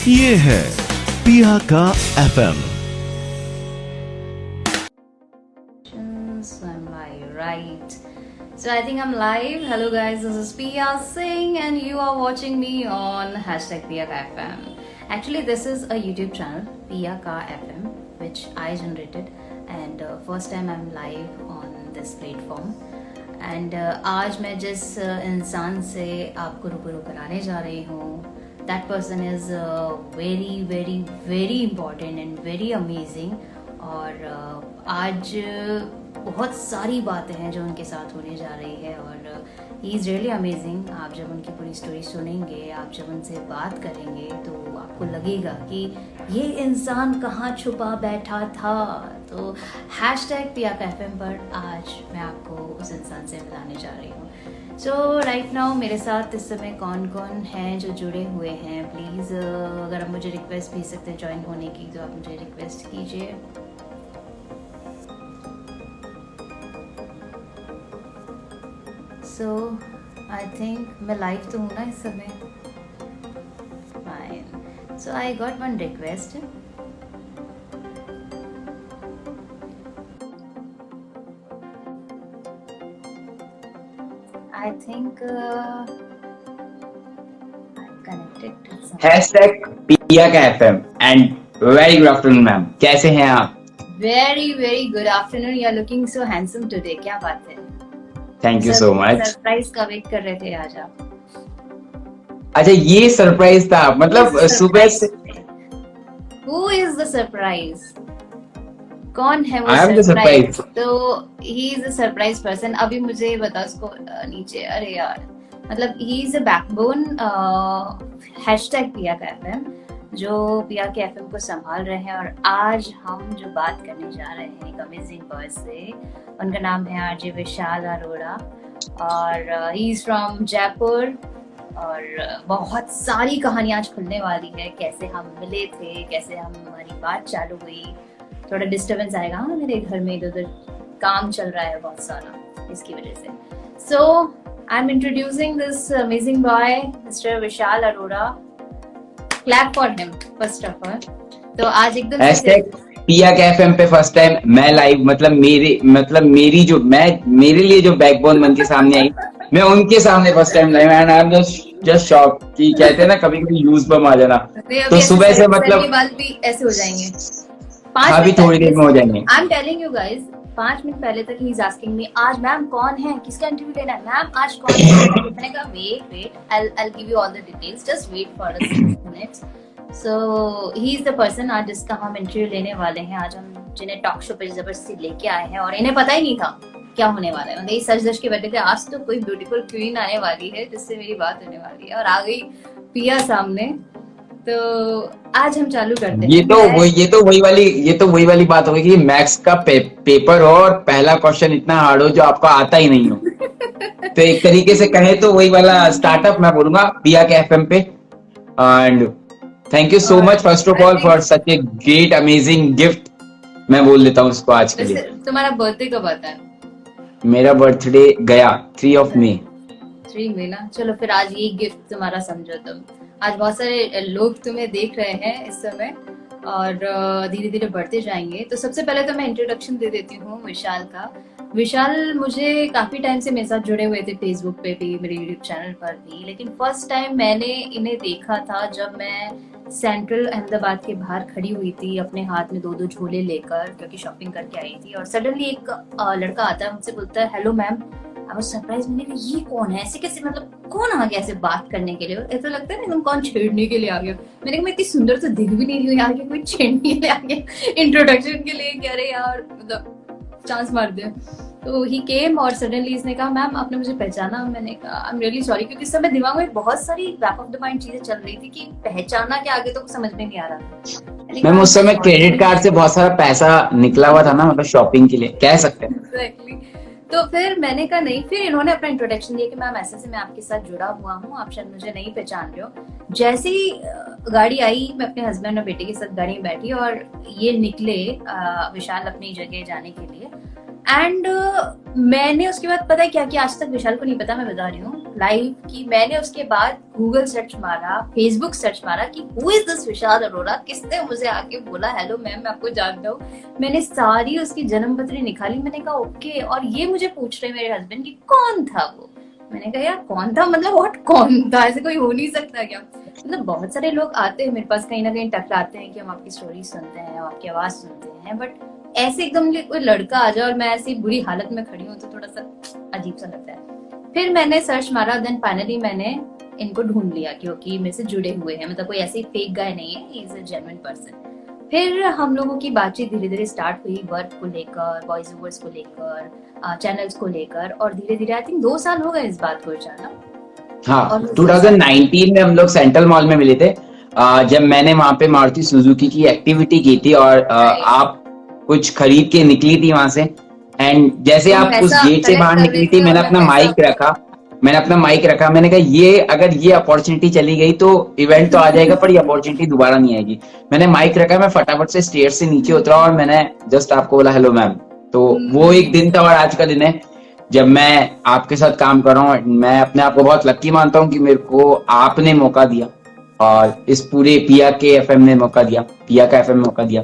ये है पिया का FM. So am I right? So I think I'm live. Hello guys, this is Pia Singh and you are watching me on #PiaKaFM. Actually this is a YouTube channel, Pia Ka FM, which I generated and first time I'm live on this platform. And आज मैं जिस इंसान से आपको रूबरू कराने जा रही हूँ, that person is very very very important and very amazing. और आज बहुत सारी बातें हैं जो उनके साथ होने जा रही है और ही इज़ रियली अमेजिंग। आप जब उनकी पूरी स्टोरी सुनेंगे, आप जब उनसे बात करेंगे तो आपको लगेगा कि ये इंसान कहाँ छुपा बैठा था। तो #PiaKaFM पर आज मैं आपको उस इंसान से मिलाने जा रही हूँ। सो राइट नाउ मेरे साथ इस समय कौन कौन हैं जो जुड़े हुए हैं, प्लीज़ अगर आप मुझे रिक्वेस्ट भेज सकते हैं ज्वाइन होने की तो आप मुझे रिक्वेस्ट कीजिए। सो आई थिंक मैं लाइव तो हूँ ना इस समय। Fine, so I got one request. I think I'm connected to some. #Pia का FM and very good afternoon ma'am, कैसे हैं आप? Very very good afternoon. You are looking so handsome today. क्या बात है? Thank you so much. Surprise का wait कर रहे थे आज आप? अच्छा ये सरप्राइज था, मतलब सुबह से। Who is the surprise? कौन है वो I am the surprise? surprise. तो he is a surprise person. अभी मुझे बता उसको नीचे, अरे यार मतलब he is a backbone #Pia का FM जो पिया के एफएम को संभाल रहे हैं। और आज हम जो बात करने जा रहे हैं एक अमेजिंग बॉय से, उनका नाम है आरजे विशाल अरोड़ा और ही इज फ्रॉम जयपुर। और बहुत सारी कहानियां आज खुलने वाली है, कैसे हम मिले थे, कैसे हमारी बात चालू हुई। थोड़ा डिस्टर्बेंस आएगा, हाँ मेरे घर में इधर उधर काम चल रहा है बहुत सारा, इसकी वजह से। So I am introducing this amazing boy mister Vishal Arora. Clap for him first of all. तो आज एकदम #Pia का FM पे फर्स्ट टाइम मैं लाइव, मतलब मेरी जो मेरे लिए जो बैकबोन बन के सामने आई, मैं उनके सामने first time live and I am just shock कि कहते हैं ना कभी कभी यूज बम आ जाना। तो सुबह से मतलब बात भी ऐसे हो जाएंगे, अभी थोड़ी देर में हो जाएंगे। I am telling you guys, 5 minute पहले तक ही इज आस्किंग मी आज मैम कौन है, किसका इंटरव्यू लेना है मैम, आज कौन है। मैंने कहा wait I will give you all the details, just wait for a 6 minutes. So he is the person आज जिसका हम इंटरव्यू लेने वाले हैं। आज हम जिन्हें टॉक शो पे जबरदस्ती लेके आए हैं और इन्हें पता ही नहीं था क्या होने वाला है। मतलब सच दश के बैठे थे आज तो कोई ब्यूटीफुल क्वीन आने वाली है जिससे मेरी बात होने वाली है, और आ गई पिया सामने। तो आज हम चालू करते हैं। ये तो वही वाली बात हो गई कि मैथ्स का पेपर हो और पहला क्वेश्चन इतना हार्ड हो जो आपको आता ही नहीं हो। तो एक तरीके से कहे तो वही वाला स्टार्टअप मैं बोलूंगा पिया के FM पे। And thank you so much first of all for such a great amazing gift, मैं बोल देता हूँ उसको आज के लिए। तुम्हारा बर्थडे कब आता है? मेरा बर्थडे गया 3 मई। 3 मई ना, चलो फिर आज ये गिफ्ट तुम्हारा समझो तुम। आज बहुत सारे लोग तुम्हें देख रहे हैं इस समय और धीरे धीरे बढ़ते जाएंगे। तो सबसे पहले तो मैं इंट्रोडक्शन दे देती हूँ विशाल का। विशाल मुझे काफी टाइम से मेरे साथ जुड़े हुए थे, फेसबुक पे भी, मेरे यूट्यूब चैनल पर भी। लेकिन फर्स्ट टाइम मैंने इन्हें देखा था जब मैं सेंट्रल अहमदाबाद के बाहर खड़ी हुई थी अपने हाथ में 2-2 झोले लेकर, क्योंकि शॉपिंग करके आई थी। और सडनली एक लड़का आता है, मुझसे बोलता है hello ma'am. I was surprise, मैंने कहा ये कौन है, ऐसे कैसे, मतलब कौन आ गया ऐसे बात करने के लिए। ऐसा लगता है ना एकदम कौन छेड़ने के लिए आ गया। मैंने कहा मैं इतनी सुंदर तो दिख भी नहीं रही हूँ यार, कि कोई छेड़ने के लिए आ गया इंट्रोडक्शन के लिए, कह रहे यार मतलब चांस मार दे। तो ही केम और सडनली इसने कहा मैम आपने मुझे पहचाना। मैंने कहा आई एम रियली सॉरी, क्योंकि इस समय दिमाग में बहुत सारी बैक ऑफ द माइंड चीजें चल रही थी कि पहचाना के आगे तो कुछ समझ में नहीं आ रहा था। मैम उस समय क्रेडिट कार्ड से बहुत सारा पैसा निकला हुआ था ना, मतलब शॉपिंग के लिए कह सकते हैं। Exactly. तो फिर मैंने कहा नहीं, फिर इन्होंने अपना इंट्रोडक्शन दिया कि मैम ऐसे से मैं आपके साथ जुड़ा हुआ हूँ, आप शायद मुझे नहीं पहचान रहे हो। जैसे ही गाड़ी आई, मैं अपने हस्बैंड और बेटे के साथ गाड़ी में बैठी और ये निकले विशाल अपनी जगह जाने के लिए। एंड मैंने उसके बाद पता है क्या किया, आज तक विशाल को नहीं पता, मैं बता रही हूँ। लाइव की, मैंने उसके बाद गूगल सर्च मारा, फेसबुक सर्च मारा कि हु इज दिस विशाल अरोड़ा, किसने मुझे आके बोला हेलो मैम मैं आपको जानता हूँ। मैंने सारी उसकी जन्म पत्री निकाली, मैंने कहा ओके, और ये मुझे पूछ रहे मेरे हस्बैंड कि कौन था वो। मैंने कहा यार कौन था मतलब व्हाट, कौन था, ऐसे कोई हो नहीं सकता क्या। मतलब बहुत सारे लोग आते हैं मेरे पास, कहीं ना कहीं टकराते हैं कि हम आपकी स्टोरी सुनते हैं, आपकी आवाज सुनते हैं, बट ऐसे एकदम कोई लड़का आ जाए और मैं ऐसी बुरी हालत में खड़ी हूँ तो थोड़ा सा अजीब सा लगता है। फिर मैंने सर्च मारा, देन फाइनली मैंने इनको ढूंढ लिया क्योंकि मेरे से जुड़े हुए हैं, मतलब कोई ऐसे फेक गाय नहीं है, he is a genuine person. फिर हम लोगों की बातचीत धीरे धीरे स्टार्ट हुई, वर्क को लेकर, वॉइस ओवर्स को लेकर, चैनल्स को लेकर, और धीरे धीरे आई थिंक 2 साल हो गए इस बात को जाना। हाँ, 2019 में हम लोग सेंट्रल मॉल में मिले थे, जब मैंने वहां पे मारुति सुजुकी की एक्टिविटी की थी और आप कुछ खरीद के निकली थी वहां से। एंड जैसे आप उस गेट से बाहर निकली थी, मैंने अपना माइक रखा, मैंने कहा ये अगर ये अपॉर्चुनिटी चली गई तो इवेंट तो आ जाएगा पर ये अपॉर्चुनिटी दोबारा नहीं आएगी। मैंने माइक रखा, मैं फटाफट से स्टेयर से नीचे उतरा और मैंने जस्ट आपको बोला हेलो मैम। तो वो एक दिन था और आज का दिन है जब मैं आपके साथ काम कर रहा हूँ। मैं अपने आप को बहुत लकी मानता हूँ कि मेरे को आपने मौका दिया और इस पूरे पिया के एफएम ने मौका दिया, पिया का एफएम मौका दिया।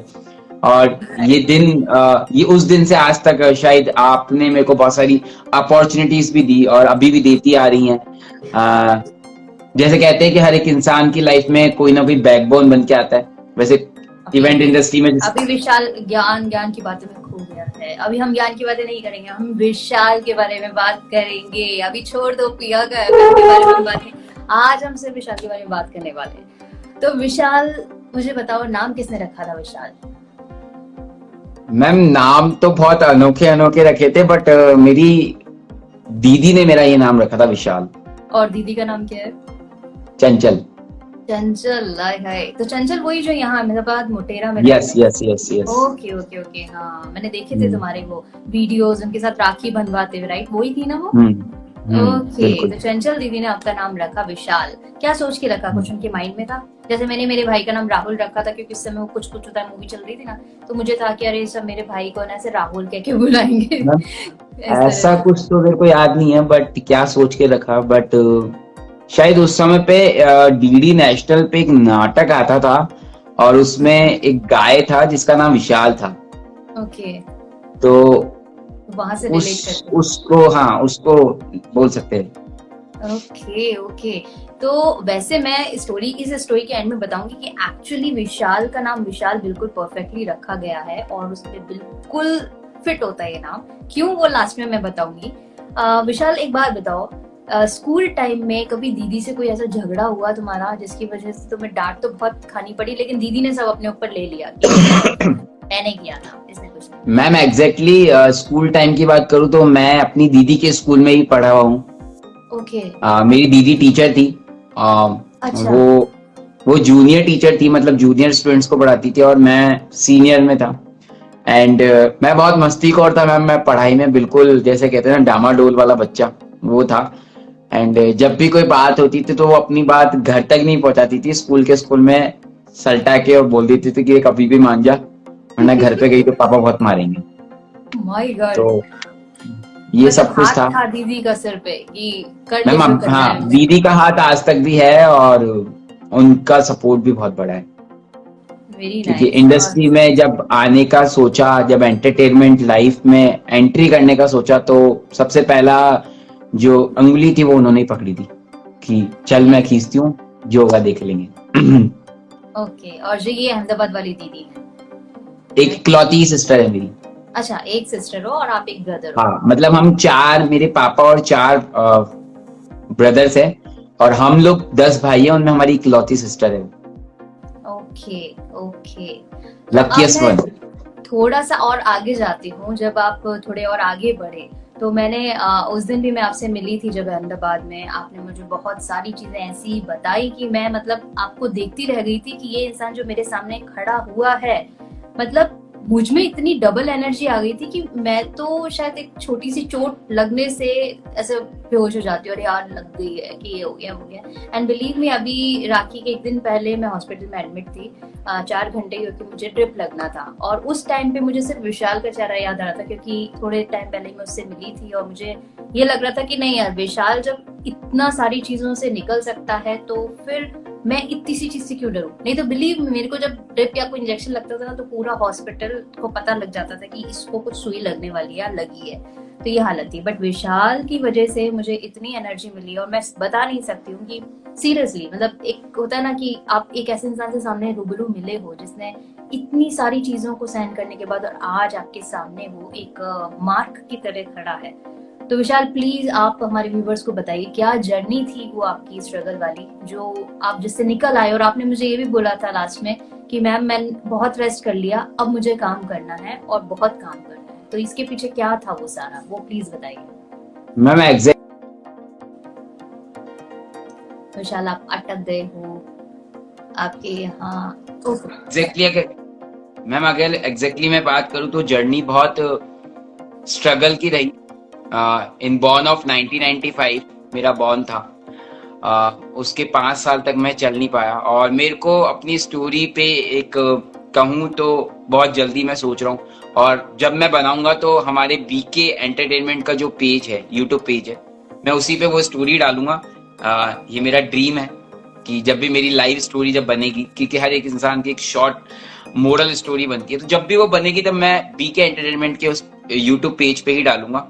और ये दिन ये उस दिन से आज तक शायद आपने मेरे को बहुत सारी अपॉर्चुनिटीज भी दी और अभी भी देती आ रही हैं। जैसे कहते हैं कि हर एक इंसान की लाइफ में कोई ना कोई बैकबोन बन के आता है, वैसे इवेंट इंडस्ट्री में अभी विशाल ज्ञान की बातों में खो गया है। अभी हम ज्ञान की बातें नहीं करेंगे, हम विशाल के बारे में बात करेंगे। अभी छोड़ दो पिया का एफएम के बारे में बात, आज हम सिर्फ विशाल के बारे में बात करने वाले हैं। तो विशाल मुझे बताओ, नाम किसने रखा था विशाल? मैम नाम तो बहुत अनोखे रखे थे, बट मेरी दीदी ने मेरा ये नाम रखा था विशाल। और दीदी का नाम क्या है? चंचल। चंचल, हाय। तो चंचल वही जो यहाँ अहमदाबाद मोटेरा में? Yes yes yes yes. Okay okay okay, हाँ मैंने देखे थे तुम्हारे वो वीडियोस, उनके साथ राखी बंधवाते हुए, राइट? वही थी ना वो? ओके, तो चंचल दीदी ने आपका नाम रखा विशाल। क्या सोच के रखा, कुछ उनके माइंड में था? जैसे मैंने मेरे भाई का नाम राहुल रखा था क्योंकि उस समय वो कुछ होता है मूवी चल रही थी ना, तो मुझे था कि अरे सब मेरे भाई को ना ऐसे राहुल कह के बुलाएंगे। ऐसा कुछ तो मेरे को याद नहीं है, बट क्या सोच के रखा, बट शायद उस समय पे डीडी नेशनल पे एक नाटक आता था और उसमें एक गाय था जिसका नाम विशाल था। ओके, तो वहां से रिलेट करते उसको बोल सकते हैं। ओके ओके, तो वैसे मैं इस स्टोरी के एंड में बताऊंगी कि एक्चुअली विशाल का नाम विशाल बिल्कुल परफेक्टली रखा गया है और उसमें बिल्कुल फिट होता है ये नाम। क्यों वो लास्ट में मैं बताऊंगी। विशाल एक बात बताओ, स्कूल टाइम में कभी दीदी से कोई ऐसा झगड़ा हुआ तुम्हारा जिसकी वजह से तुम्हें डांट तो बहुत खानी पड़ी, लेकिन दीदी ने सब अपने ऊपर ले लिया मैंने किया था, इसने कुछ नहीं? मैम एग्जैक्टली स्कूल टाइम की बात करूँ तो मैं अपनी दीदी के स्कूल में ही पढ़ा हुआ हूँ। ओके। मेरी दीदी टीचर थी। अच्छा। वो जूनियर टीचर थी, मतलब जूनियर स्टूडेंट्स को पढ़ाती थी और मैं सीनियर में था। एंड मैं बहुत मस्तीखोर था मैम, मैं पढ़ाई में बिल्कुल जैसे कहते हैं ना डामाडोल वाला बच्चा वो था। एंड जब भी कोई बात होती थी तो वो अपनी बात घर तक नहीं पहुंचाती थी, स्कूल में सलटा के और बोल देती थी कि कभी भी मान जा, वरना घर पे गई तो पापा बहुत मारेंगे। My God. तो ये सब कुछ था दीदी का सिर पे कि कर मैम। हाँ, दीदी का हाथ आज तक भी है और उनका सपोर्ट भी बहुत बड़ा है। क्योंकि इंडस्ट्री में जब आने का सोचा, जब एंटरटेनमेंट लाइफ में एंट्री करने का सोचा, तो सबसे पहला जो अंगुली थी वो उन्होंने ही पकड़ी थी कि चल मैं खींचती हूँ, जो होगा देख लेंगे। ओके, और जो ये अहमदाबाद वाली दीदी है, एक इकलौती सिस्टर है मेरी। अच्छा, एक सिस्टर हो और आप एक ब्रदर हो? हाँ, मतलब हम 4, मेरे पापा और 4 ब्रदर्स है और हम लोग 10 भाई हैं, उनमें हमारी इकलौती सिस्टर है। Okay okay, luckiest one. थोड़ा सा और आगे जाती हूँ, जब आप थोड़े और आगे बढ़े तो मैंने उस दिन भी मैं आपसे मिली थी जब अहमदाबाद में, आपने मुझे बहुत सारी चीजें ऐसी बताई कि मैं मतलब आपको देखती रह गई थी कि ये इंसान जो मेरे सामने खड़ा हुआ है, मतलब मुझ में इतनी डबल एनर्जी आ गई थी कि मैं तो शायद एक छोटी सी चोट लगने से ऐसे बेहोश हो जाती हूँ, अरे यार लग गई है कि ये हो गया हो गया। एंड बिलीव मी, अभी राखी के एक दिन पहले मैं हॉस्पिटल में एडमिट थी, 4 घंटे क्योंकि मुझे ड्रिप लगना था। और उस टाइम पे मुझे सिर्फ विशाल का चेहरा याद आ रहा था, क्योंकि थोड़े टाइम पहले मैं उससे मिली थी और मुझे ये लग रहा था कि नहीं यार, विशाल जब इतना सारी चीजों से निकल सकता है तो फिर मैं इतनी सी चीज से क्यों डरूं। नहीं तो बिलीव मी, मेरे को जब ड्रिप या कोई इंजेक्शन लगता था ना तो पूरा हॉस्पिटल को पता लग जाता था कि इसको कुछ सुई लगने वाली है, लगी है। तो ये हालत थी, बट विशाल की वजह से मुझे इतनी एनर्जी मिली और मैं बता नहीं सकती हूँ कि सीरियसली, मतलब एक होता है ना कि आप एक ऐसे इंसान से सामने रूबरू मिले हो जिसने इतनी सारी चीजों को सहन करने के बाद और आज आपके सामने वो एक मार्क की तरह खड़ा है। तो विशाल प्लीज आप हमारे व्यूवर्स को बताइए क्या जर्नी थी वो आपकी स्ट्रगल वाली, जो आप जिससे निकल आए। और आपने मुझे ये भी बोला था लास्ट में कि मैम मैंने बहुत रेस्ट कर लिया, अब मुझे काम करना है और बहुत काम करना है। तो इसके पीछे क्या था वो सारा, वो प्लीज बताइए। मैम विशाल आप अटक गए हो आपके यहाँ। एग्जैक्टली अगर एग्जैक्टली मैं बात करूँ तो जर्नी बहुत स्ट्रगल की रही। इन बॉर्न ऑफ 1995 मेरा बॉर्न था। उसके 5 साल तक मैं चल नहीं पाया और मेरे को अपनी स्टोरी पे एक कहूँ तो बहुत जल्दी मैं सोच रहा हूँ, और जब मैं बनाऊंगा तो हमारे बीके एंटरटेनमेंट का जो पेज है, यूट्यूब पेज है, मैं उसी पे वो स्टोरी डालूंगा। ये मेरा ड्रीम है कि जब भी मेरी लाइव स्टोरी जब बनेगी, क्योंकि हर एक इंसान की एक शॉर्ट मोरल स्टोरी बनती है, तो जब भी वो बनेगी तब मैं बीके एंटरटेनमेंट के उस यूट्यूब पेज पे ही डालूंगा,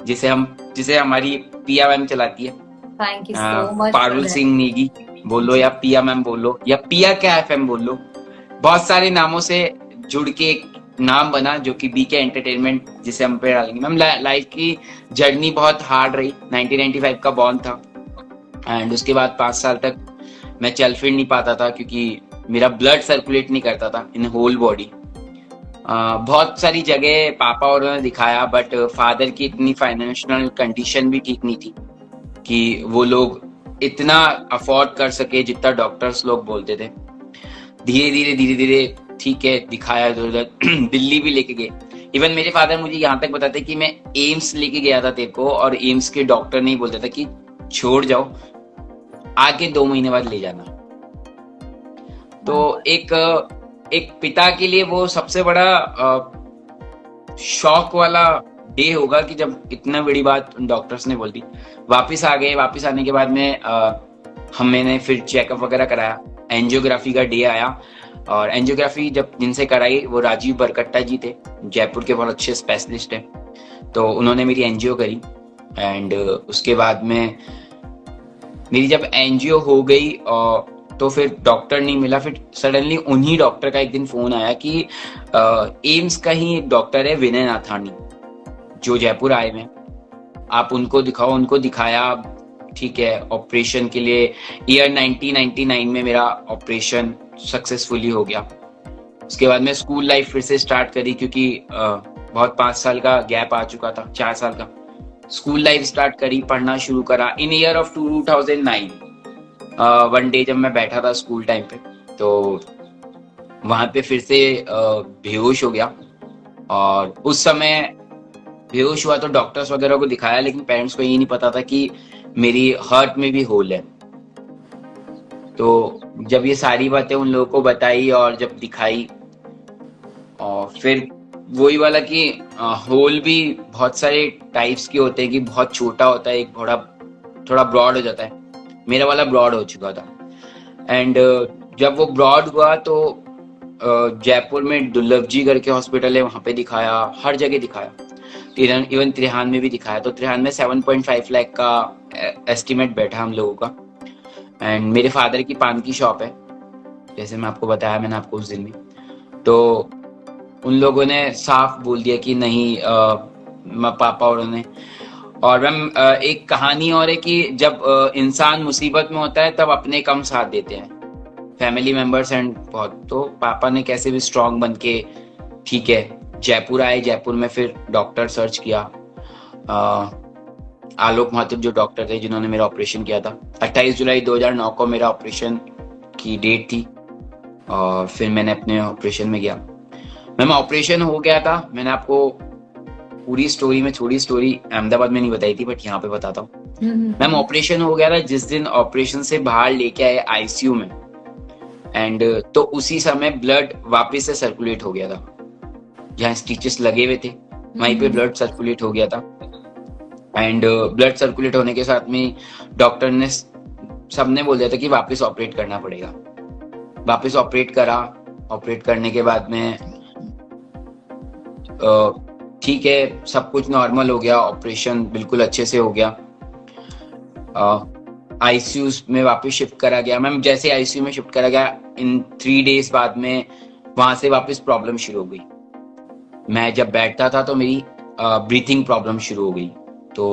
जिसे हमारी पिया मैम चलाती है। Thank you so much. Parul Singh Negi बोलो या पिया मैम बोलो या पिया का एफएम बोलो, बहुत सारे नामों से जुड़ के एक नाम बना जो कि बीके एंटरटेनमेंट, जिसे हम पे डालेंगे। मैम लाइफ की जर्नी बहुत हार्ड रही। 1995 का बॉर्न था एंड उसके बाद 5 साल तक मैं चल फिर नहीं पाता था क्योंकि मेरा ब्लड सर्कुलेट नहीं करता था इन होल बॉडी। बहुत सारी जगह पापा और उन्होंने दिखाया, बट फादर की इतनी फाइनेंशियल कंडीशन भी ठीक नहीं थी कि वो लोग इतना अफोर्ड कर सके जितना डॉक्टर्स लोग बोलते थे। धीरे धीरे ठीक है, दिखाया इधर उधर दिल्ली भी लेके गए। इवन मेरे फादर मुझे यहाँ तक बताते कि मैं एम्स लेके गया था तेरे को, और एम्स के डॉक्टर नहीं बोलते था कि छोड़ जाओ, आके 2 महीने बाद ले जाना। तो एक पिता के लिए वो सबसे बड़ा शॉक वाला डे होगा कि जब इतना बड़ी बात डॉक्टर्स ने बोल दी। वापस आ गए, वापस आने के बाद में मैंने फिर चेकअप वगैरह कराया। एंजियोग्राफी का डे आया और एंजियोग्राफी जब जिनसे कराई वो राजीव बरकट्टा जी थे, जयपुर के बहुत अच्छे स्पेशलिस्ट हैं। तो उन्होंने मेरी एंजियो करी एंड उसके बाद में मेरी जब एंजियो हो गई तो फिर डॉक्टर नहीं मिला। फिर सडनली उन्हीं डॉक्टर का एक दिन फोन आया कि एम्स का ही एक डॉक्टर है विनय नाथानी जो जयपुर आए हैं, आप उनको दिखाओ। उनको दिखाया, ठीक है, ऑपरेशन के लिए ईयर 1999 में मेरा ऑपरेशन सक्सेसफुली हो गया। उसके बाद मैं स्कूल लाइफ फिर से स्टार्ट करी क्योंकि बहुत 5 साल का गैप आ चुका था, 4 साल का। स्कूल लाइफ स्टार्ट करी, पढ़ना शुरू करा इन ईयर ऑफ 2009। वन डे जब मैं बैठा था स्कूल टाइम पे तो वहां पे फिर से बेहोश हो गया, और उस समय बेहोश हुआ तो डॉक्टर्स वगैरह को दिखाया, लेकिन पेरेंट्स को ये नहीं पता था कि मेरी हार्ट में भी होल है। तो जब ये सारी बातें उन लोगों को बताई और जब दिखाई, और फिर वही वाला कि होल भी बहुत सारे टाइप्स के होते हैं कि बहुत छोटा होता है, एक थोड़ा ब्रॉड हो जाता है। मेरा वाला ब्रॉड हो चुका था एंड जब वो ब्रॉड हुआ तो जयपुर में दुर्लभ जी करके हॉस्पिटल है, वहां पे दिखाया, हर जगह दिखाया, इवन त्रिहान में भी दिखाया। तो त्रिहान में 7.5 लाख का एस्टिमेट बैठा हम लोगों का। एंड मेरे फादर की पान की शॉप है, जैसे मैं आपको बताया मैंने आपको उस दिन भी, तो उन लोगों ने साफ बोल दिया कि नहीं, पापा और उन्होंने। और मैम एक कहानी और है कि जब इंसान मुसीबत में होता है तब अपने कम साथ देते हैं, फैमिली मेंबर्स एंड बहुत। तो पापा ने कैसे भी स्ट्रांग बन के, ठीक है, जयपुर आए। जयपुर में फिर डॉक्टर सर्च किया। आलोक महातिब जो डॉक्टर थे जिन्होंने मेरा ऑपरेशन किया था, 28 जुलाई 2009 को मेरा ऑपरेशन की डेट थी, और फिर मैंने अपने ऑपरेशन में गया। मैम ऑपरेशन हो गया था, मैंने आपको पूरी स्टोरी में थोड़ी स्टोरी अहमदाबाद में नहीं बताई थी, बट यहाँ पे बताता हूँ। मैम ऑपरेशन हो गया था, जिस दिन ऑपरेशन से बाहर लेके आए आईसीयू में, एंड तो उसी समय ब्लड वापस से सर्कुलेट हो गया था, जहाँ स्टिचेस लगे हुए थे वहीं पे ब्लड सर्कुलेट हो गया था। एंड ब्लड सर्कुलेट होने के साथ में डॉक्टर ने सबने बोल दिया था कि वापस ऑपरेट करना पड़ेगा। वापस ऑपरेट करा, ऑपरेट करने के बाद में ठीक है, सब कुछ नॉर्मल हो गया, ऑपरेशन बिल्कुल अच्छे से हो गया। आईसीयू में वापस शिफ्ट करा गया। मैम जैसे आईसीयू में शिफ्ट करा गया, इन 3 डेज बाद में वहां से वापस प्रॉब्लम शुरू हो गई। मैं जब बैठता था तो मेरी ब्रीथिंग प्रॉब्लम शुरू हो गई। तो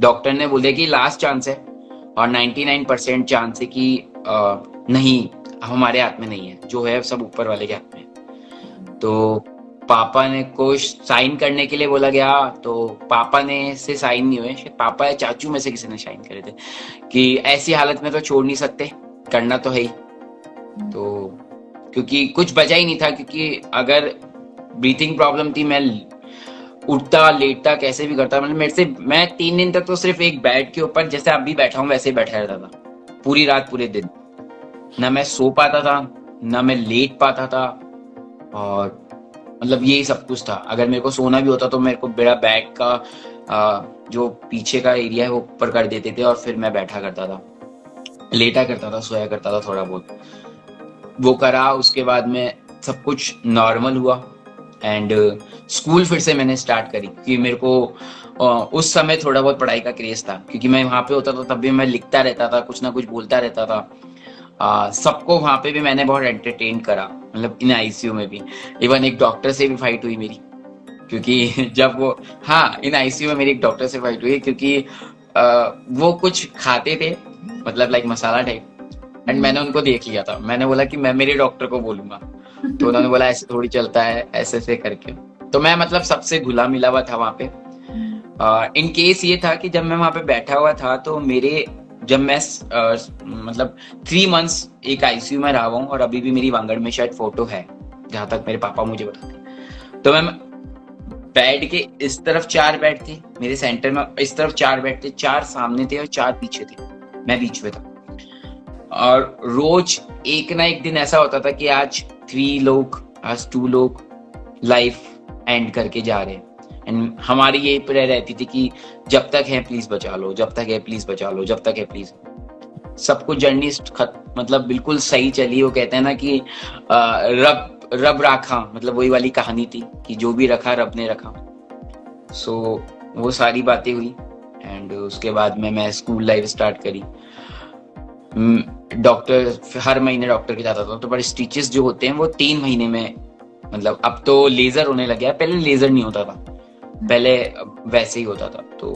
डॉक्टर ने बोल दिया कि लास्ट चांस है, और 99% चांस है कि नहीं, हमारे हाथ में नहीं है, जो है सब ऊपर वाले के हाथ में है। तो पापा ने को साइन करने के लिए बोला गया, तो पापा ने से साइन नहीं हुए, शायद पापा या चाचू में से किसी ने साइन करे थे कि ऐसी हालत में तो छोड़ नहीं सकते, करना तो है ही। तो क्योंकि कुछ बचा ही नहीं था, क्योंकि अगर ब्रीथिंग प्रॉब्लम थी, मैं उठता लेटता कैसे भी करता, मतलब मेरे से मैं 3 दिन तक तो सिर्फ एक बेड के ऊपर जैसे अब भी बैठा हूँ वैसे ही बैठा रहता था, पूरी रात पूरे दिन। ना मैं सो पाता था, ना मैं लेट पाता था, और मतलब यही सब कुछ था। अगर मेरे को सोना भी होता तो मेरे को मेरा बैग का जो पीछे का एरिया है वो ऊपर कर देते थे, और फिर मैं बैठा करता था, लेटा करता था, सोया करता था थोड़ा बहुत। वो करा, उसके बाद में सब कुछ नॉर्मल हुआ। एंड स्कूल फिर से मैंने स्टार्ट करी, क्योंकि मेरे को उस समय थोड़ा बहुत पढ़ाई का क्रेज था, क्योंकि मैं वहां पे होता था तब भी मैं लिखता रहता था, कुछ ना कुछ बोलता रहता था। सबको वहां पे भी मैंने बहुत एंटरटेन करा, मतलब इन आईसीयू में भी। इवन एक डॉक्टर से भी फाइट हुई मेरी, क्योंकि जब वो, हाँ, इन आईसीयू में मेरी एक डॉक्टर से फाइट हुई, क्योंकि वो कुछ खाते थे, मतलब लाइक मसाला टाइप, एंड मैंने उनको देख लिया था। मैंने बोला कि मैं मेरे डॉक्टर को बोलूंगा, तो उन्होंने बोला ऐसे थोड़ी चलता है, ऐसे ऐसे करके। तो मैं मतलब सबसे घुला मिला हुआ था वहां पे। इन केस ये था कि जब मैं वहां पे बैठा हुआ था, तो मेरे जब मैं मतलब 3 months एक आईसीयू में रहा हूँ, और अभी भी मेरी वांगड़ में शायद फोटो है, जहां तक मेरे पापा मुझे बताते। तो मैं बेड के इस तरफ 4 बेड थे मेरे सेंटर में, इस तरफ 4 बेड थे, 4 सामने थे और 4 पीछे थे, मैं बीच में था। और रोज एक ना एक दिन ऐसा होता था कि आज 3 लोग, आज 2 लोग लाइफ एंड करके जा रहे हैं। एंड हमारी ये प्रेयर रहती थी कि जब तक है प्लीज बचा लो, जब तक है प्लीज बचा लो, जब तक है प्लीज। सब कुछ जर्नी मतलब बिल्कुल सही चली। वो कहते हैं ना कि रब राखा, मतलब वही वाली कहानी थी कि जो भी रखा रब ने रखा। सो वो सारी बातें हुई, एंड उसके बाद में मैं स्कूल लाइफ स्टार्ट करी। डॉक्टर, हर महीने डॉक्टर के जाता था, तो पर स्टिचेस जो होते हैं वो 3 महीने में, मतलब अब तो लेजर होने लग गया, पहले लेजर नहीं होता था, पहले वैसे ही होता था। तो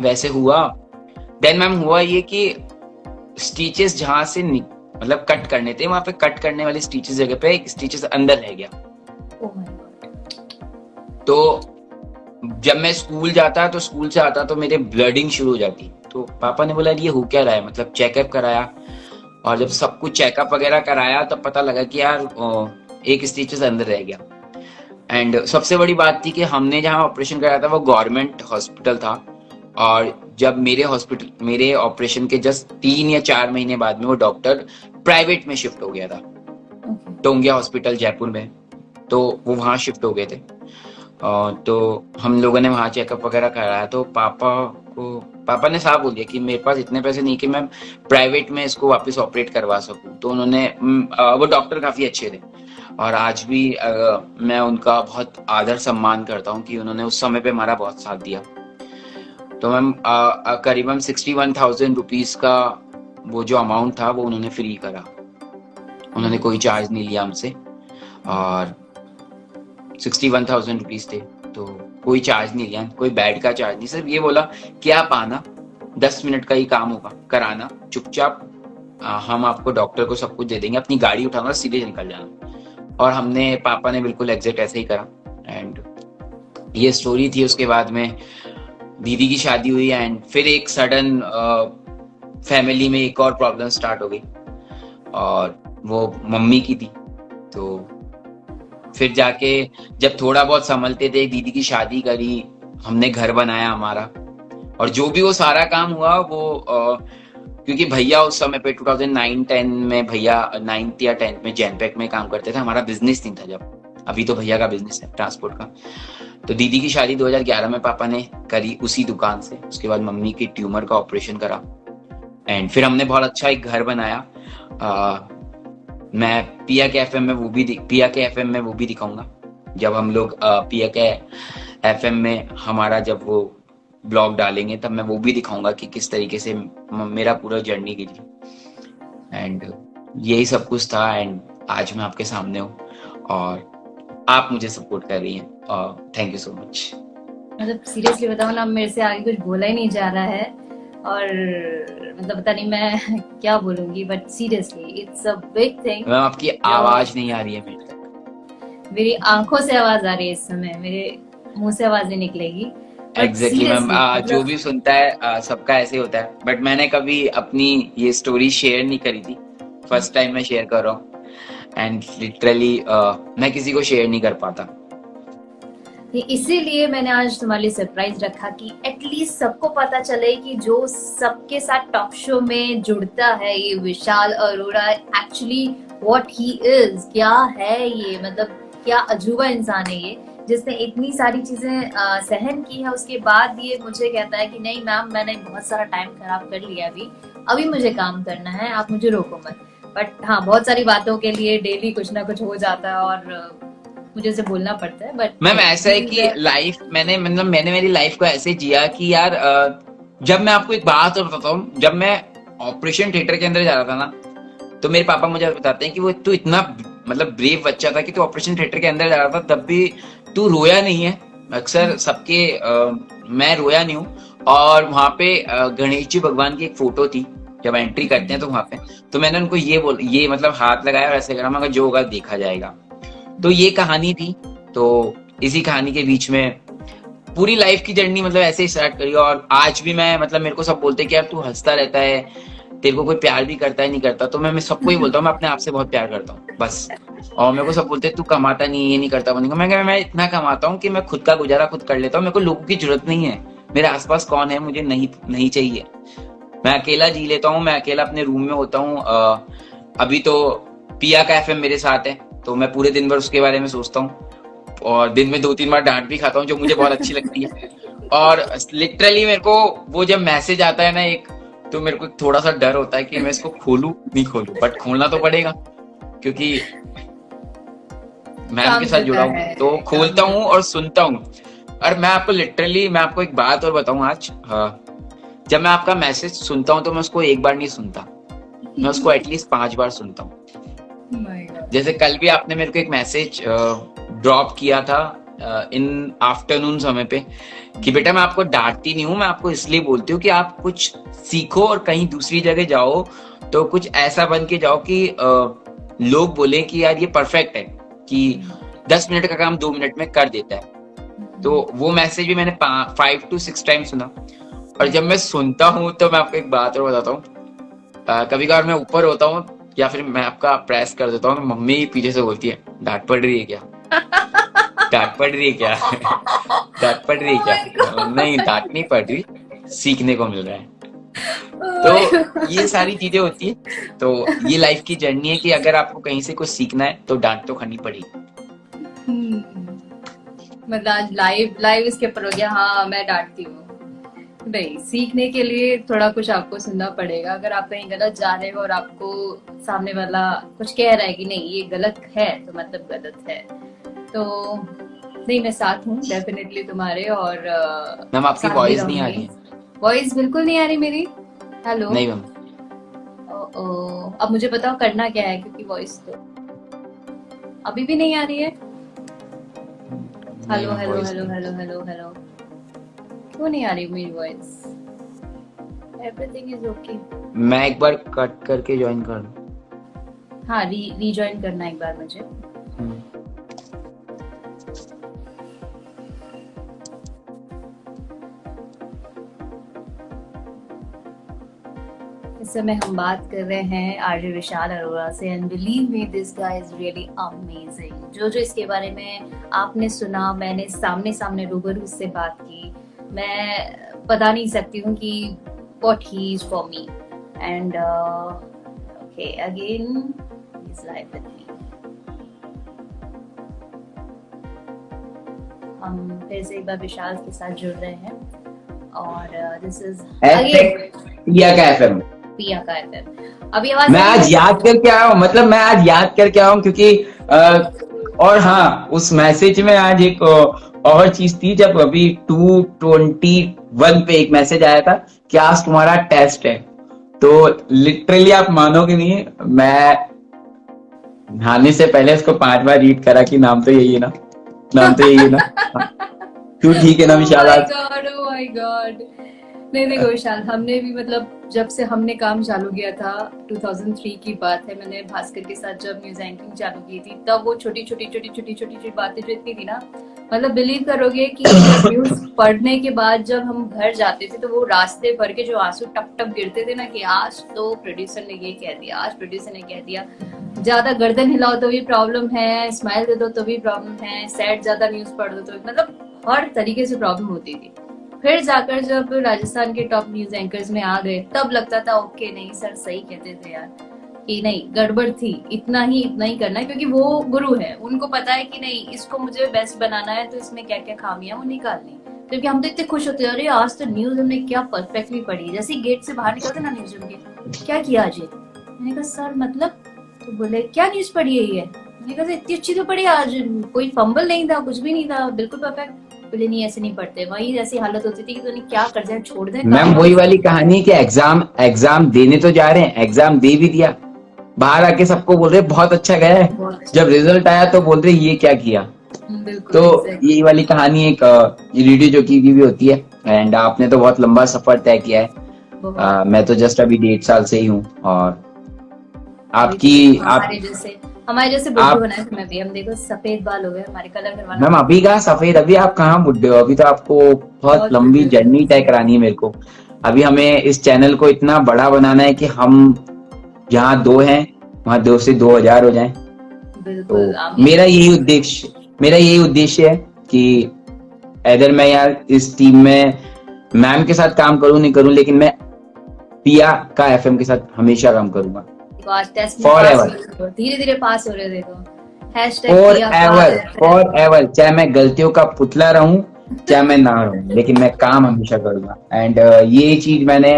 वैसे हुआ। देन मैम हुआ ये कि स्टिचेस जहां से मतलब कट करने थे, वहां पे कट करने वाले स्टिचेस जगह पे एक स्टिचेस अंदर रह गया। तो जब मैं स्कूल जाता, तो स्कूल से आता तो मेरे ब्लडिंग शुरू हो जाती। तो पापा ने बोला ये हो क्या रहा है, मतलब चेकअप कराया, और जब सब कुछ चेकअप वगैरह कराया तब पता लगा कि यार एक स्टिचेस अंदर रह गया। एंड सबसे बड़ी बात थी कि हमने जहाँ ऑपरेशन कराया था वो गवर्नमेंट हॉस्पिटल था, और जब मेरे ऑपरेशन के जस्ट 3 या 4 महीने बाद में वो डॉक्टर प्राइवेट में शिफ्ट हो गया था, टोंगिया हॉस्पिटल जयपुर में। तो वो वहां शिफ्ट हो गए थे। तो हम लोगों ने वहां चेकअप वगैरह कराया, तो पापा ने साफ बोल दिया कि मेरे पास इतने पैसे नहीं कि मैं प्राइवेट में इसको वापस ऑपरेट करवा सकूं। तो उन्होंने, वो डॉक्टर काफी अच्छे थे, और आज भी मैं उनका बहुत आदर सम्मान करता हूं कि उन्होंने उस समय पे हमारा बहुत साथ दिया। तो मैम करीबन 61,000 रुपीज का वो जो अमाउंट था वो उन्होंने फ्री करा, उन्होंने कोई चार्ज नहीं लिया हमसे, और 61,000 रुपीज थे, तो कोई चार्ज नहीं लिया, कोई बेड का चार्ज नहीं, सिर्फ ये बोला कि आप आना, 10 मिनट का ही काम होगा, कराना चुपचाप, हम आपको डॉक्टर को सब कुछ दे देंगे, अपनी गाड़ी उठाना सीधे निकल जाना। और हमने, पापा ने बिल्कुल एग्जैक्ट ऐसे ही करा। एंड ये स्टोरी थी। उसके बाद में दीदी की शादी हुई, एंड फिर एक सडन फैमिली में एक और प्रॉब्लम स्टार्ट हो गई, और वो मम्मी की थी। तो फिर जाके जब थोड़ा बहुत संभलते थे, दीदी की शादी करी, हमने घर बनाया हमारा, और जो भी वो सारा काम हुआ वो क्योंकि भैया उस समय पे 2009-10 में भैया 9th या 10th में जैनपेक में काम करते थे। हमारा बिजनेस नहीं था जब, अभी तो भैया का बिजनेस है ट्रांसपोर्ट का। तो दीदी की शादी 2011 में पापा ने करी उसी दुकान से। उसके बाद मम्मी की ट्यूमर का ऑपरेशन करा एंड फिर हमने बहुत अच्छा एक घर बनाया। मैं पिया के एफएम में वो भी दिखाऊंगा जब हम लोग पिया के एफएम में हमारा जब वो ब्लॉग डालेंगे, तब मैं वो भी दिखाऊंगा कि किस तरीके से मेरा पूरा जर्नी गुजरी। एंड यही सब कुछ था एंड आज मैं आपके सामने हूँ और आप मुझे सपोर्ट कर रही हैं और थैंक यू सो मच। मतलब सीरियसली बताओ ना, मेरे से आगे कुछ बोला ही नहीं जा रहा है और मतलब पता नहीं मैं क्या बोलूंगी, but seriously it's a big thing. Ma'am आपकी आवाज नहीं आ रही है मेरे तक। मेरी आंखों से आवाज आ रही है इस समय, मेरे मुंह से आवाज नहीं निकलेगी। एग्जैक्टली मैम, जो भी सुनता है सबका ऐसे होता है, बट मैंने कभी अपनी ये स्टोरी शेयर नहीं करी थी, फर्स्ट टाइम मैं शेयर कर रहा हूँ एंड लिटरली मैं किसी को शेयर नहीं कर पाता। इसीलिए मैंने आज तुम्हारे लिए सरप्राइज रखा कि एटलीस्ट सबको पता चले कि जो सबके साथ टॉक शो में जुड़ता है ये Vishal Arora, actually what he is, क्या है ये, मतलब क्या अजूबा इंसान है ये, जिसने इतनी सारी चीजें सहन की है। उसके बाद ये मुझे कहता है कि नहीं मैम, मैंने बहुत सारा टाइम खराब कर लिया, अभी मुझे काम करना है, आप मुझे रोको मत। बट हाँ, बहुत सारी बातों के लिए डेली कुछ ना कुछ हो जाता है और मुझे उसे बोलना पड़ता है। बट मैम ऐसा है कि लाइफ मैंने मेरी लाइफ को ऐसे जिया कि यार जब मैं आपको एक बात और बताता हूँ, जब मैं ऑपरेशन थिएटर के अंदर जा रहा था ना, तो मेरे पापा मुझे बताते हैं कि वो तू इतना मतलब ब्रेव बच्चा था कि तू ऑपरेशन थिएटर के अंदर जा रहा था तब भी तू रोया नहीं है। अक्सर सबके मैं रोया नहीं हूँ। और वहां पे गणेश जी भगवान की एक फोटो थी, जब एंट्री करते हैं तो वहां पे, तो मैंने उनको ये मतलब हाथ लगाया और ऐसे करा, मगर जो होगा देखा जाएगा। तो ये कहानी थी। तो इसी कहानी के बीच में पूरी लाइफ की जर्नी मतलब ऐसे ही स्टार्ट करी। और आज भी मैं मतलब मेरे को सब बोलते हैं कि यार तू हंसता रहता है, तेरे को कोई प्यार भी करता है नहीं करता, तो मैं सबको ही बोलता हूँ मैं अपने आप से बहुत प्यार करता हूँ बस। और मेरे को सब बोलते हैं तू कमाता नहीं, ये नहीं करता, वो नहीं करता। मैं इतना कमाता हूँ कि मैं खुद का गुजारा खुद कर लेता हूँ, मेरे को लोगों की जरूरत नहीं है। मेरे आसपास कौन है मुझे नहीं चाहिए। मैं अकेला जी लेता हूँ, मैं अकेला अपने रूम में होता हूँ। अभी तो पिया का एफएम मेरे साथ है, तो मैं पूरे दिन भर उसके बारे में सोचता हूँ और दिन में 2-3 बार डांट भी खाता हूँ, जो मुझे बहुत अच्छी लगती है। और लिटरली मेरे को वो जब मैसेज आता है ना एक, तो मेरे को थोड़ा सा डर होता है कि मैं इसको खोलूं नहीं खोलूं, बट खोलना तो पड़ेगा क्योंकि मैम के साथ जुड़ा हूँ, तो खोलता हूँ और सुनता हूँ। और मैं आपको एक बात और बताऊं आज, जब मैं आपका मैसेज सुनता हूँ तो मैं उसको एक बार नहीं सुनता, मैं उसको एटलीस्ट 5 बार सुनता हूँ। जैसे कल भी आपने मेरे को एक मैसेज ड्रॉप किया था इन आफ्टरनून समय पे कि बेटा मैं आपको डांटती नहीं हूँ, मैं आपको इसलिए बोलती हूँ कि आप कुछ सीखो और कहीं दूसरी जगह जाओ तो कुछ ऐसा बन के जाओ कि लोग बोले कि यार ये परफेक्ट है, कि 10 मिनट का काम 2 मिनट में कर देता है। तो वो मैसेज भी मैंने 5 to 6 टाइम सुना। और जब मैं सुनता हूँ तो मैं आपको एक बात और बताता हूँ, कभी कभार मैं ऊपर होता हूँ या फिर मैं आपका प्रेस कर देता हूँ, मम्मी पीछे से बोलती है डांट पड़ रही है क्या, डांट पड़ रही है क्या, डांट पड़ रही है क्या? नहीं, डांट नहीं पड़ रही, सीखने को मिल रहा है। तो ये सारी चीजें होती है। तो ये लाइफ की जर्नी है कि अगर आपको कहीं से कुछ सीखना है तो डांट तो खानी पड़ेगी। मतलब आज लाइव इसके ऊपर हो गया। हाँ, मैं डांटती हूँ नहीं, सीखने के लिए थोड़ा कुछ आपको सुनना पड़ेगा। अगर आप कहीं गलत जा रहे हो और आपको सामने वाला कुछ कह रहा है कि नहीं ये गलत है, तो मतलब गलत है। तो नहीं, मैं साथ हूँ डेफिनेटली तुम्हारे। और मैम आपकी वॉइस नहीं आ रही है। वॉइस बिल्कुल नहीं आ रही मेरी? हेलो? नहीं मैम। अब मुझे बताओ करना क्या है, क्योंकि वॉइस तो अभी भी नहीं आ रही है। Hello hello hello hello hello hello, क्यों नहीं आ रही मेरी वॉइस? Everything is okay. मैं एक बार कट करके ज्वाइन कर लूं? हाँ, रीजॉइन करना एक बार मुझे। इस समय हम बात कर रहे हैं आरजे विशाल अरोड़ा से। And believe me, this guy is really amazing. जो इसके बारे में आपने सुना, मैंने सामने रूबरू इससे बात की, मैं बता नहीं सकती हूँ कि what he is for me. And okay, again he's live with me. हम फिर से एक बार विशाल के साथ जुड़ रहे हैं और दिस इज पिया का एफएम। पिया का एफएम। अभी आवाज मैं आज याद करके आया हूँ, मतलब मैं आज याद करके आया हूँ क्योंकि और हाँ, उस मैसेज में आज एक और चीज थी, जब अभी 221 पे एक मैसेज आया था कि आज तुम्हारा टेस्ट है, तो लिटरली आप मानोगे नहीं, मैं नहाने से पहले उसको 5 बार रीड करा कि नाम तो यही है ना, नाम तो यही है ना। क्यों ठीक है ना विशाल? आज oh my God. नहीं देखो विशाल, हमने भी मतलब जब से हमने काम चालू किया था 2003 की बात है, मैंने भास्कर के साथ जब न्यूज एंकरिंग चालू की थी, तब वो छोटी छोटी बातें जो इतनी थी ना, मतलब बिलीव करोगे कि न्यूज पढ़ने के बाद जब हम घर जाते थे तो वो रास्ते भर के जो आंसू टप टप गिरते थे ना कि आज तो प्रोड्यूसर ने ये कह दिया, आज प्रोड्यूसर ने कह दिया, ज्यादा गर्दन हिलाओ तो भी प्रॉब्लम है, स्माइल दे दो तो भी प्रॉब्लम है, सैड ज्यादा न्यूज पढ़ दो तो, मतलब हर तरीके से प्रॉब्लम होती थी। फिर जाकर जब राजस्थान के टॉप न्यूज एंकर्स में आ गए तब लगता था ओके नहीं सर सही कहते थे यार, कि नहीं गड़बड़ थी, इतना ही करना है, क्योंकि वो गुरु है, उनको पता है कि नहीं इसको मुझे बेस्ट बनाना है तो इसमें क्या क्या खामियां वो निकालनी। क्योंकि हम तो इतने खुश होते हैं, अरे आज तो न्यूज हमने क्या परफेक्टली पढ़ी, जैसे गेट से बाहर निकलते ना न्यूज रूम के, क्या किया आज ये, मैंने कहा सर मतलब, तो बोले क्या न्यूज पढ़ी है ये, मैंने कहा इतनी अच्छी तो पढ़ी आज, कोई फंबल नहीं था, कुछ भी नहीं था, बिल्कुल परफेक्ट। बोले नहीं ऐसे नहीं पढ़ते, वही ऐसी हालत होती थी कि तो नहीं क्या कर जाए, छोड़ दे। मैम वही वाली कहानी कि एग्जाम देने तो जा रहे हैं, एग्जाम दे भी दिया, बाहर आके सबको बोल रहे बहुत अच्छा गया है, जब रिजल्ट आया तो बोल रहे ये क्या किया। तो यही वाली कहानी एक रेडियो जॉकी की भी होती है। एंड आपने तो बहुत लंबा सफर तय किया है, मैं तो जस्ट अभी 1.5 साल से ही हूँ, और आपकी हमारे जैसे बुड्ढे बनाए थे, मैं भी, हम देखो सफेद बाल हो गए हमारे, कलर करवाना। मैम अभी कहाँ सफेद, अभी आप कहाँ बुड्ढे हो, अभी तो आपको बहुत लंबी जर्नी तय करानी है मेरे को। अभी हमें इस चैनल को इतना बड़ा बनाना है कि हम जहाँ 2 हैं वहाँ 2 से 2000 हो जाएं। तो मेरा यही उद्देश्य है कि अगर मैं यार इस टीम में मैम के साथ काम करूं नहीं करूं, लेकिन मैं पिया का एफएम के साथ हमेशा काम करूंगा। धीरे धीरे पास हो रहे, देखो फॉर एवर, चाहे मैं गलतियों का पुतला रहूं चाहे मैं ना रहूं, लेकिन मैं काम हमेशा करूंगा। एंड ये चीज मैंने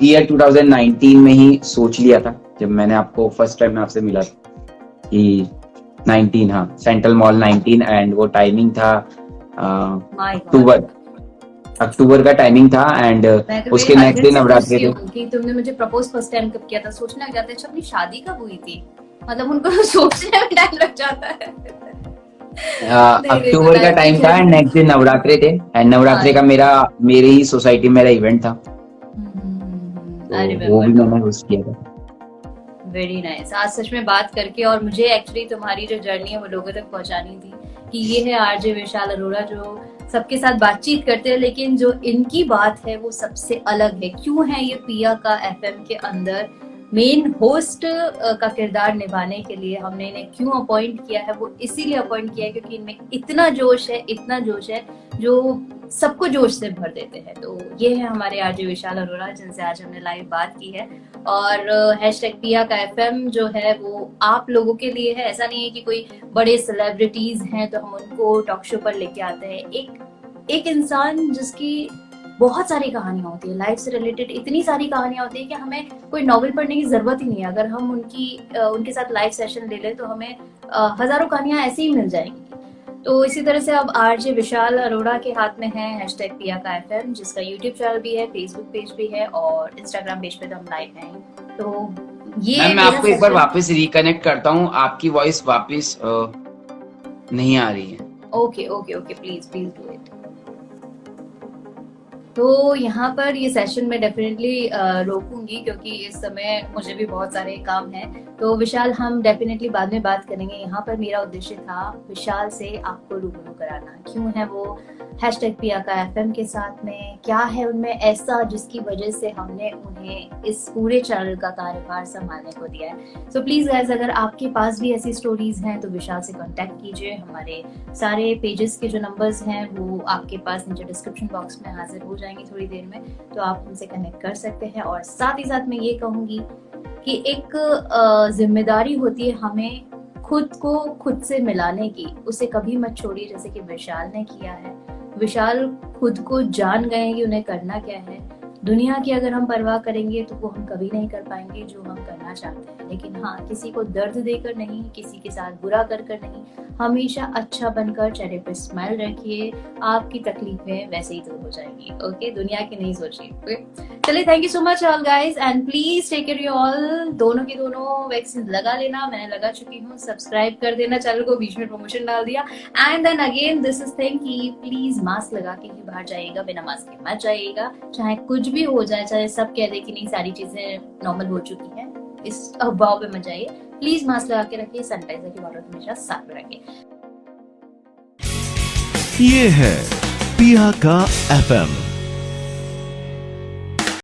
ईयर 2019 में ही सोच लिया था, जब मैंने आपको फर्स्ट टाइम आपसे मिला था कि 19, हाँ सेंट्रल मॉल 19, एंड वो टाइमिंग था अक्टूबर का टाइमिंग था। एंड उसके नेक्स्ट दिन नवरात्रि थे। कि तुमने मुझे प्रपोज फर्स्ट टाइम कब किया था, सोचने लग जाते हैं अपनी शादी कब हुई थी, मतलब उनको सोचने में टाइम लग जाता है। अक्टूबर का टाइम था एंड नेक्स्ट दिन नवरात्रि थे, एंड नवरात्रि का मेरे ही सोसाइटी में मेरा इवेंट था, वो भी मैंने होस्ट किया था। Very nice. आज सच में बात करके, और मुझे एक्चुअली तुम्हारी जो जर्नी है वो लोगों तक पहुंचानी थी कि ये है आरजे विशाल अरोड़ा, जो सबके साथ बातचीत करते हैं, लेकिन जो इनकी बात है वो सबसे अलग है। क्यों है ये पिया का एफएम के अंदर मेन होस्ट का किरदार निभाने के लिए हमने इन्हें क्यों अपॉइंट किया है, वो इसीलिए अपॉइंट किया है क्योंकि इनमें इतना जोश है जो सबको जोश से भर देते हैं। तो ये है हमारे आरजे विशाल अरोड़ा, जिनसे आज हमने लाइव बात की है। और हैशटैग पिया का एफएम जो है वो आप लोगों के लिए है। ऐसा नहीं है कि कोई बड़े सेलिब्रिटीज हैं तो हम उनको टॉक शो पर लेके आते हैं। एक इंसान जिसकी बहुत सारी कहानियां होती है, लाइफ से रिलेटेड इतनी सारी कहानियां होती है कि हमें कोई नॉवेल पढ़ने की जरूरत ही नहीं है। अगर हम उनके साथ लाइव सेशन ले लें तो हमें हजारों कहानियां ऐसे ही मिल जाएंगी। तो इसी तरह से अब आरजे विशाल अरोड़ा के हाथ में है हैशटैग पिया का एफएम, जिसका यूट्यूब चैनल भी है, फेसबुक पेज भी है और इंस्टाग्राम पेज पे तो हम लाइव हैं। तो ये मैं आपको एक बार वापस रिकनेक्ट करता हूँ, आपकी वॉइस वापस नहीं आ रही है। Okay please do it. तो यहाँ पर ये सेशन में डेफिनेटली रोकूंगी क्योंकि इस समय मुझे भी बहुत सारे काम हैं। तो विशाल हम डेफिनेटली बाद में बात करेंगे। यहाँ पर मेरा उद्देश्य था विशाल से आपको रूबरू कराना। क्यों है वो हैशटैग पिया का एफएम के साथ में, क्या है उनमें ऐसा जिसकी वजह से हमने उन्हें इस पूरे चैनल का कार्यभार संभालने को दिया है। सो प्लीज गाइस, अगर आपके पास भी ऐसी स्टोरीज हैं तो विशाल से कांटेक्ट कीजिए। हमारे सारे पेजेस के जो नंबर्स हैं वो आपके पास नीचे डिस्क्रिप्शन बॉक्स में हाजिर हो जाएंगी थोड़ी देर में, तो आप हमसे कनेक्ट कर सकते हैं। और साथ ही साथ मैं ये कहूँगी कि एक जिम्मेदारी होती है हमें खुद को खुद से मिलाने की, उसे कभी मत छोड़िए, जैसे कि विशाल ने किया है। विशाल खुद को जान गए हैं कि उन्हें करना क्या है। दुनिया की अगर हम परवाह करेंगे तो वो हम कभी नहीं कर पाएंगे जो हम करना चाहते हैं। लेकिन हाँ, किसी को दर्द देकर नहीं, किसी के साथ बुरा कर कर नहीं, हमेशा अच्छा बनकर चेहरे पे स्माइल रखिए, आपकी तकलीफें वैसे ही दूर हो जाएंगी। ओके, दुनिया की नहीं सोचिए। ओके, चलिए, thank you so much all guys, and please take care you all. दोनों की दोनों वैक्सीन लगा लेना, मैंने लगा चुकी हूँ। सब्सक्राइब कर देना चैनल को, बीच में प्रमोशन डाल दिया। And then again this is thing कि प्लीज मास्क लगा के ही बाहर जाइएगा, बिना मास्क के मत जाइएगा। चाहे कुछ भी हो जाए, चाहे सब कह दे कि नहीं सारी चीजें नॉर्मल हो चुकी हैं, इस अफवाह पे मत जाइए। प्लीज मास्क लगा के रखिए, सैनिटाइजर की बॉटल हमेशा साथ में रखिए। ये है पिया का FM।